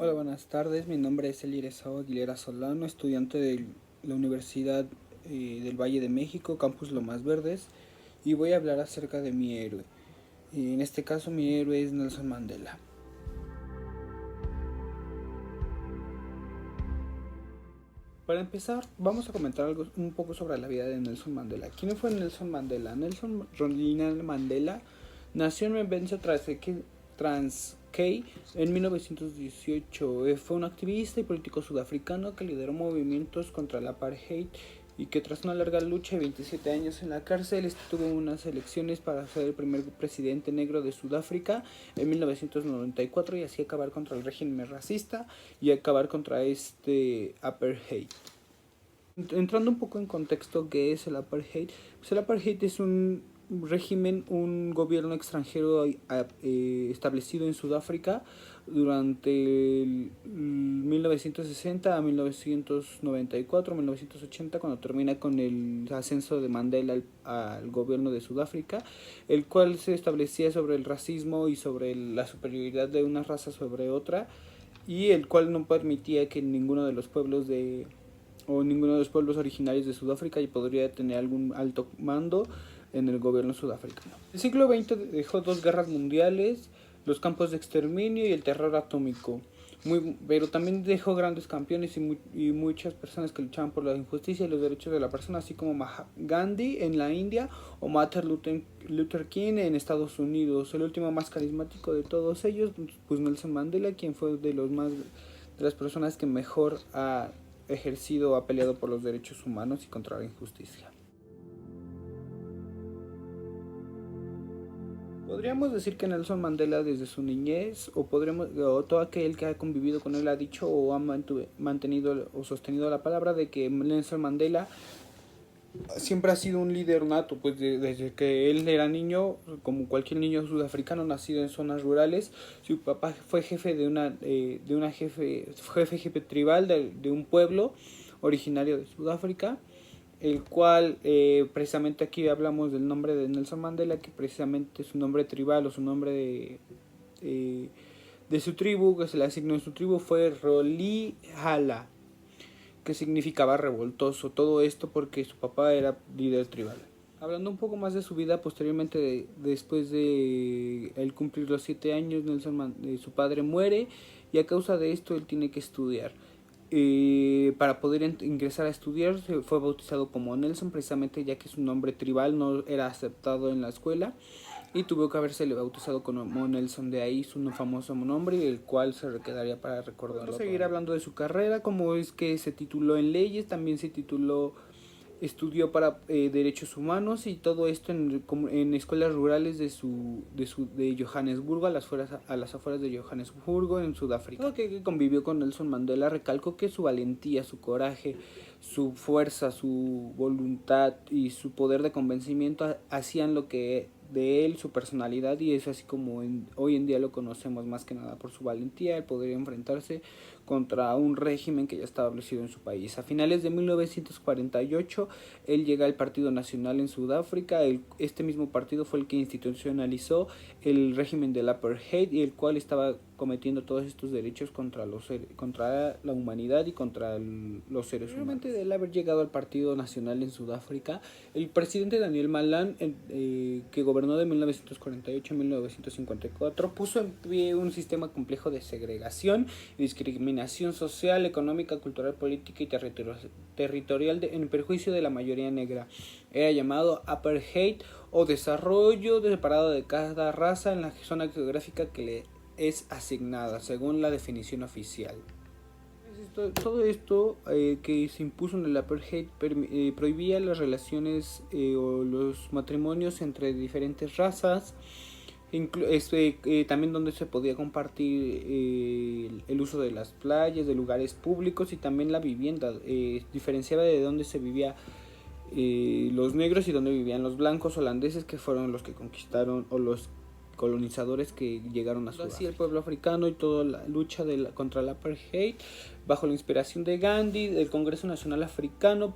Hola, buenas tardes. Mi nombre es Eliezer Aguilera Solano, estudiante de la Universidad del Valle de México, Campus Lomas Verdes, y voy a hablar acerca de mi héroe. Y en este caso, mi héroe es Nelson Mandela. Para empezar, vamos a comentar un poco sobre la vida de Nelson Mandela. ¿Quién fue Nelson Mandela? Nelson Ronald Mandela nació en Memphis, Transkei en 1918. Fue un activista y político sudafricano que lideró movimientos contra el apartheid y que tras una larga lucha y 27 años en la cárcel estuvo en unas elecciones para ser el primer presidente negro de Sudáfrica en 1994 y así acabar contra el régimen racista y acabar contra este apartheid. Entrando un poco en contexto, ¿qué es el apartheid? Pues el apartheid es un régimen, un gobierno extranjero establecido en Sudáfrica durante el 1960 a 1994, 1980, cuando termina con el ascenso de Mandela al gobierno de Sudáfrica, el cual se establecía sobre el racismo y sobre la superioridad de una raza sobre otra, y el cual no permitía que ninguno de los pueblos originarios de Sudáfrica podría tener algún alto mando en el gobierno sudafricano. El siglo XX dejó dos guerras mundiales, los campos de exterminio y el terror atómico. Pero también dejó grandes campeones y muchas personas que luchaban por la injusticia y los derechos de la persona, así como Mahatma Gandhi en la India o Martin Luther King en Estados Unidos. El último más carismático de todos ellos, pues Nelson Mandela, quien fue de las personas que mejor ha peleado por los derechos humanos y contra la injusticia. Podríamos decir que Nelson Mandela desde su niñez, o todo aquel que ha convivido con él ha dicho o ha mantenido o sostenido la palabra de que Nelson Mandela siempre ha sido un líder nato, pues desde que él era niño, como cualquier niño sudafricano nacido en zonas rurales. Su papá fue jefe jefe tribal de un pueblo originario de Sudáfrica, el cual precisamente aquí hablamos del nombre de Nelson Mandela, que precisamente su nombre tribal o su nombre de su tribu, que se le asignó en su tribu, fue Rolihlahla, que significaba revoltoso. Todo esto porque su papá era líder tribal. Hablando un poco más de su vida, posteriormente, después de él cumplir los 7 años, su padre muere y a causa de esto él tiene que estudiar. Para poder ingresar a estudiar fue bautizado como Nelson, precisamente ya que su nombre tribal no era aceptado en la escuela y tuvo que haberse bautizado como Nelson. De ahí su famoso nombre, el cual se quedaría para recordarlo. Vamos a seguir hablando de su carrera, como es que se tituló en leyes, también estudió para derechos humanos, y todo esto en escuelas rurales de Johannesburgo, a las afueras de Johannesburgo, en Sudáfrica. Todo que convivió con Nelson Mandela recalcó que su valentía, su coraje, su fuerza, su voluntad y su poder de convencimiento hacían lo que de él, su personalidad, y es así como hoy en día lo conocemos más que nada por su valentía, el poder enfrentarse contra un régimen que ya estaba establecido en su país. A finales de 1948, él llega al Partido Nacional en Sudáfrica. Este mismo partido fue el que institucionalizó el régimen del apartheid, y el cual estaba cometiendo todos estos derechos contra la humanidad y contra los seres humanos. Realmente, de él haber llegado al Partido Nacional en Sudáfrica, el presidente Daniel Malan, que gobernó de 1948 a 1954, puso en pie un sistema complejo de segregación y discriminación social, económica, cultural, política y territorial en perjuicio de la mayoría negra. Era llamado apartheid, o desarrollo separado de cada raza en la zona geográfica que le es asignada, según la definición oficial. Todo esto que se impuso en el apartheid prohibía las relaciones o los matrimonios entre diferentes razas, también donde se podía compartir el uso de las playas, de lugares públicos, y también la vivienda. Diferenciaba de dónde se vivía los negros y dónde vivían los blancos holandeses, que fueron los que conquistaron, o los colonizadores que llegaron a Sudáfrica. Así el pueblo africano y toda la lucha contra el apartheid, bajo la inspiración de Gandhi, el Congreso Nacional Africano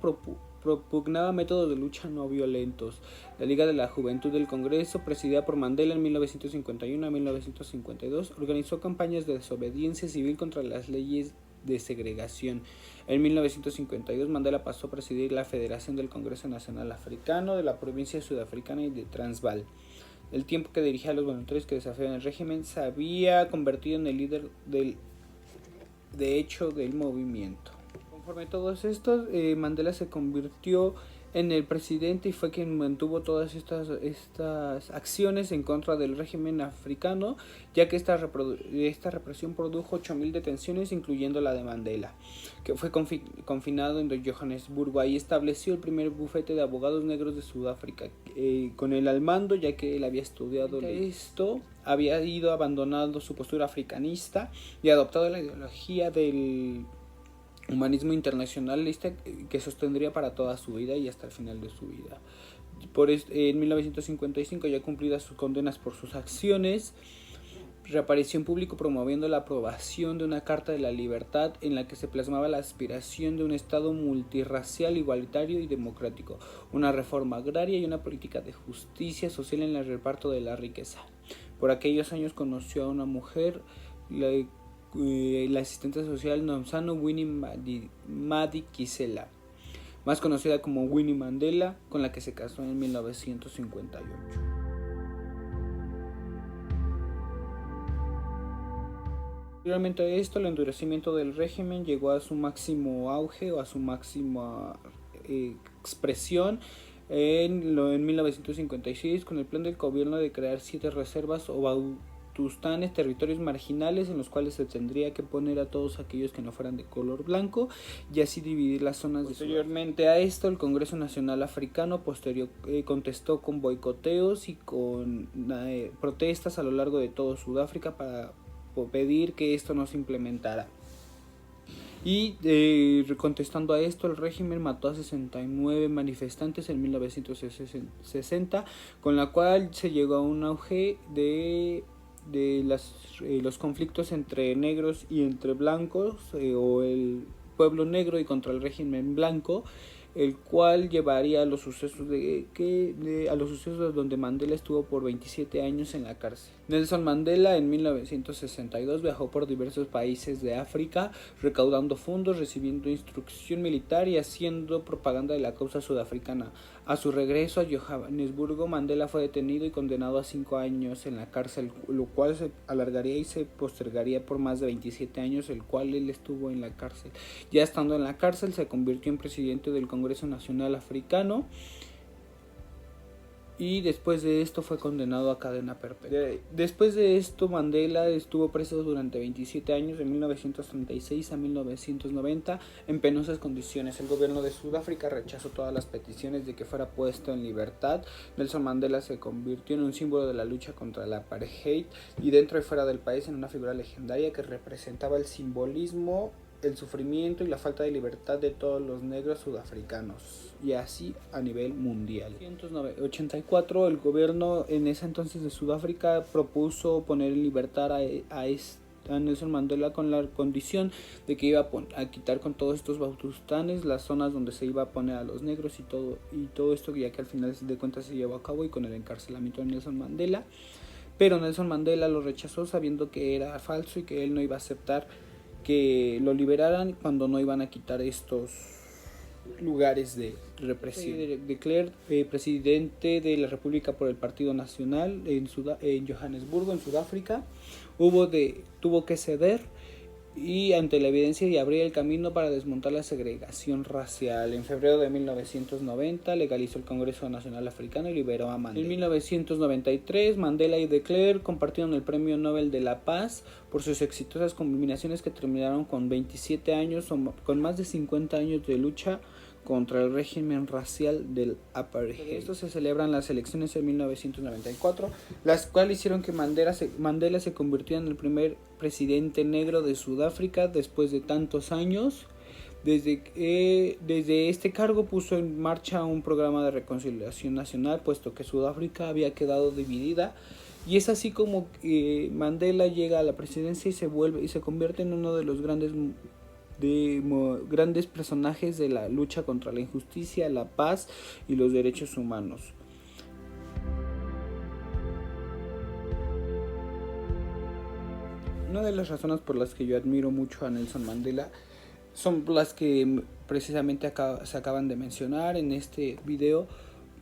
propugnaba métodos de lucha no violentos. La Liga de la Juventud del Congreso, presidida por Mandela en 1951 a 1952, organizó campañas de desobediencia civil contra las leyes de segregación. En 1952 Mandela pasó a presidir la Federación del Congreso Nacional Africano de la provincia sudafricana y de Transvaal. El tiempo que dirigía a los voluntarios que desafían el régimen se había convertido en el líder de hecho del movimiento. Conforme a todos estos, Mandela se convirtió en el presidente y fue quien mantuvo todas estas acciones en contra del régimen africano, ya que esta represión produjo 8.000 detenciones, incluyendo la de Mandela, que fue confinado en Johannesburgo. Ahí estableció el primer bufete de abogados negros de Sudáfrica, con él al mando, ya que él había estudiado esto, había ido abandonando su postura africanista y adoptado la ideología del humanismo internacionalista que sostendría para toda su vida y hasta el final de su vida. En 1955, ya cumplidas sus condenas por sus acciones, reapareció en público promoviendo la aprobación de una Carta de la Libertad en la que se plasmaba la aspiración de un Estado multirracial, igualitario y democrático, una reforma agraria y una política de justicia social en el reparto de la riqueza. Por aquellos años conoció a una mujer, la asistente social Nomzamo Winnie Madikizela, más conocida como Winnie Mandela, con la que se casó en 1958. Posteriormente a esto, el endurecimiento del régimen llegó a su máximo auge o a su máxima expresión en 1956 con el plan del gobierno de crear 7 reservas o bantustanes, territorios marginales en los cuales se tendría que poner a todos aquellos que no fueran de color blanco y así dividir las zonas. Posteriormente a esto, el Congreso Nacional Africano contestó con boicoteos y con protestas a lo largo de todo Sudáfrica para pedir que esto no se implementara. Y contestando a esto, el régimen mató a 69 manifestantes en 1960, con la cual se llegó a un auge de los conflictos entre negros y entre blancos, o el pueblo negro y contra el régimen blanco, el cual llevaría a los sucesos donde Mandela estuvo por 27 años en la cárcel. Nelson Mandela en 1962 viajó por diversos países de África, recaudando fondos, recibiendo instrucción militar y haciendo propaganda de la causa sudafricana. A su regreso a Johannesburgo, Mandela fue detenido y condenado a 5 años en la cárcel, lo cual se alargaría y se postergaría por más de 27 años, el cual él estuvo en la cárcel. Ya estando en la cárcel, se convirtió en presidente del Congreso Nacional Africano y después de esto fue condenado a cadena perpetua. Después de esto, Mandela estuvo preso durante 27 años, de 1936 a 1990, en penosas condiciones. El gobierno de Sudáfrica rechazó todas las peticiones de que fuera puesto en libertad. Nelson Mandela se convirtió en un símbolo de la lucha contra la apartheid y dentro y fuera del país en una figura legendaria que representaba el simbolismo, el sufrimiento y la falta de libertad de todos los negros sudafricanos, y así a nivel mundial. En 1984 el gobierno en ese entonces de Sudáfrica propuso poner en libertad a Nelson Mandela con la condición de que iba a quitar con todos estos bantustanes las zonas donde se iba a poner a los negros y todo esto, ya que al final de cuentas se llevó a cabo y con el encarcelamiento de Nelson Mandela. Pero Nelson Mandela lo rechazó sabiendo que era falso y que él no iba a aceptar que lo liberaran cuando no iban a quitar estos lugares de represión. De Klerk, presidente de la República por el Partido Nacional en Johannesburgo, en Sudáfrica, tuvo que ceder y ante la evidencia y abrir el camino para desmontar la segregación racial. En febrero de 1990 legalizó el Congreso Nacional Africano y liberó a Mandela. En 1993 Mandela y de Klerk compartieron el Premio Nobel de la Paz por sus exitosas combinaciones que terminaron con 27 años o con más de 50 años de lucha contra el régimen racial del apartheid. Esto se celebran las elecciones en 1994, las cuales hicieron que Mandela se convirtiera en el primer presidente negro de Sudáfrica después de tantos años. Desde este cargo puso en marcha un programa de reconciliación nacional, puesto que Sudáfrica había quedado dividida. Y es así como Mandela llega a la presidencia y se convierte en uno de los grandes grandes personajes de la lucha contra la injusticia, la paz y los derechos humanos. Una de las razones por las que yo admiro mucho a Nelson Mandela son las que precisamente se acaban de mencionar en este video,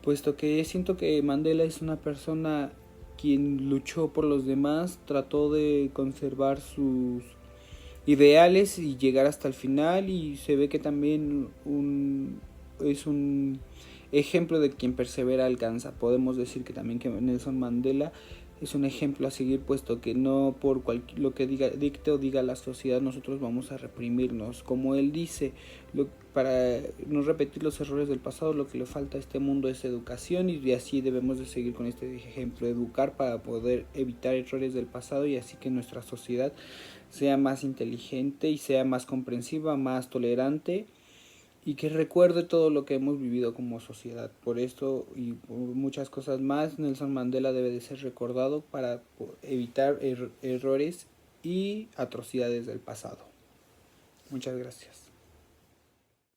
puesto que siento que Mandela es una persona quien luchó por los demás, trató de conservar sus ideales y llegar hasta el final, y se ve que también es un ejemplo de quien persevera alcanza. Podemos decir que también que Nelson Mandela es un ejemplo a seguir, puesto que no por lo que dicte o diga la sociedad nosotros vamos a reprimirnos. Como él dice, para no repetir los errores del pasado, lo que le falta a este mundo es educación, y así debemos de seguir con este ejemplo, educar para poder evitar errores del pasado, y así que nuestra sociedad sea más inteligente y sea más comprensiva, más tolerante, y que recuerde todo lo que hemos vivido como sociedad. Por esto y por muchas cosas más, Nelson Mandela debe de ser recordado para evitar errores y atrocidades del pasado. Muchas gracias.